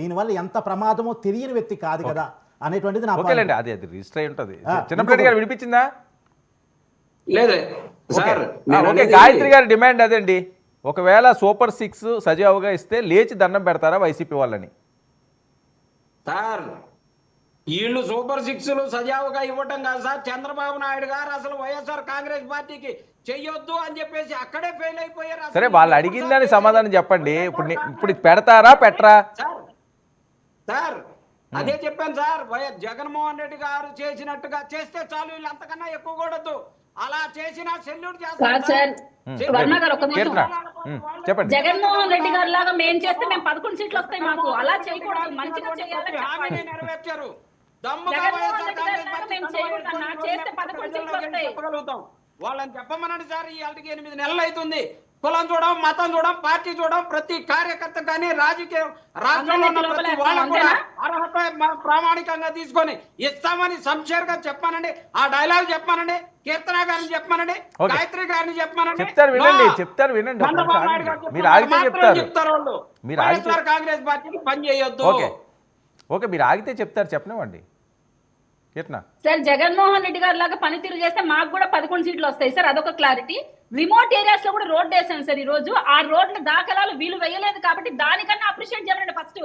దీనివల్ల ఎంత ప్రమాదమో తెలియని వ్యక్తి కాదు కదా అనేటువంటిది నా ఓకేలేండి, అది రిజిస్టర్ అయి ఉంటుంది. చిన్నప్పటి గారు వినిపించిందా? లేదు సార్, ఓకే, గాయత్రి గారి డిమాండ్ అదండి. ఒకవేళ సూపర్ 6 సజావుగా ఇస్తే లేచి దండం పెడతారా వైసీపీ వాళ్ళని? సార్, వీళ్ళు సూపర్ 6లు సజావుగా ఇవ్వటం కాదు సార్. చంద్రబాబు నాయుడు గారు అసలు వైఎస్ఆర్ కాంగ్రెస్ పార్టీకి చెయ్యొద్దు అని చెప్పేసి అక్కడే ఫెయిల్ అయిపోయారు. సరే, వాళ్ళు అడిగిందని సమాధానం చెప్పండి. ఇప్పుడు పెడతారా పెట్టరా? సార్ అదే చెప్పాను సార్, వైఎస్ జగన్మోహన్ రెడ్డి గారు చేసినట్టుగా చేస్తే చాలు, వీళ్ళు అంతకన్నా ఎక్కువ కూడదు. అలా చేసిన సెల్యూట్ చేస్తారు. చెప్పండి. జగన్మోహన్ రెడ్డి గారు లాగా మేము చేస్తే మేము 11 సీట్లు వస్తాయి మాకు. అలా చేయకూడదు, మంచిగా చేయాలి. హామీని నెరవేర్చారు. చెప్పగలుగుతాం. వాళ్ళని చెప్పమనండి సార్. ఈ వాళ్ళకి 8 నెలలు అవుతుంది. కులం చూడం, మతం చూడం, పార్టీ చూడం. ప్రతి కార్యకర్త కానీ రాజకీయ రాష్ట్రంలో ఉన్న ప్రతి వాళ్ళకు కూడా అర్హత ప్రామాణికంగా తీసుకొని ఇస్తామని సంక్షేరంగా చెప్పానండి. ఆ డైలాగ్ చెప్పానండి. కీర్తన గారిని చెప్పానండి, గాయత్రి గారిని చెప్పానండి. చెప్తారు వినండి. చంద్రబాబు నాయుడు గారు మీరు ఆగితే చెప్తారు వాళ్ళు వైఎస్ఆర్ కాంగ్రెస్ పార్టీకి పని చేయొద్దు. ఓకే, మీరు ఆగితే చెప్తారు, చెప్పనివ్వండి. సార్, జగన్మోహన్ రెడ్డి గారి లాగా పనితీరు చేస్తే మాకు కూడా 11 సీట్లు వస్తాయి సార్. అదొక క్లారిటీ. రిమోట్ ఏరియాస్ లో కూడా రోడ్ వేసాను సార్. ఈ రోజు ఆ రోడ్ల దాఖలాలు వీళ్ళు వేయలేదు కాబట్టి దానికన్నా అప్రిషియేట్ చేయాలండి. ఫస్ట్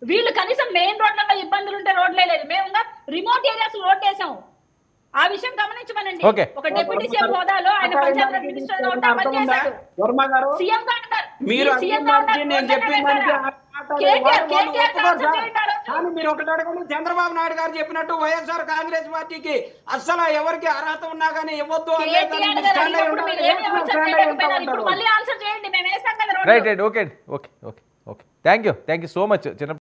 వీళ్ళు కనీసం మెయిన్ రోడ్లలో ఇబ్బందులు ఉంటే రోడ్లే లేదు, మేము రిమోట్ ఏరియాస్ రోడ్ వేసాం. ఆ విషయం గమనించమనండి. ఒక డిప్యూటీ సీఎం హోదాలో ఆయన పంచాయతీ మినిస్టర్ గా ఉంటారు, సీఎం గా ఉంటారు. మీరు ఒకటి అడగండి, చంద్రబాబు నాయుడు గారు చెప్పినట్టు వైఎస్ఆర్ కాంగ్రెస్ పార్టీకి అస్సలు ఎవరికి అర్హత ఉన్నా కానీ ఇవ్వద్దు. Right, okay, thank you so much.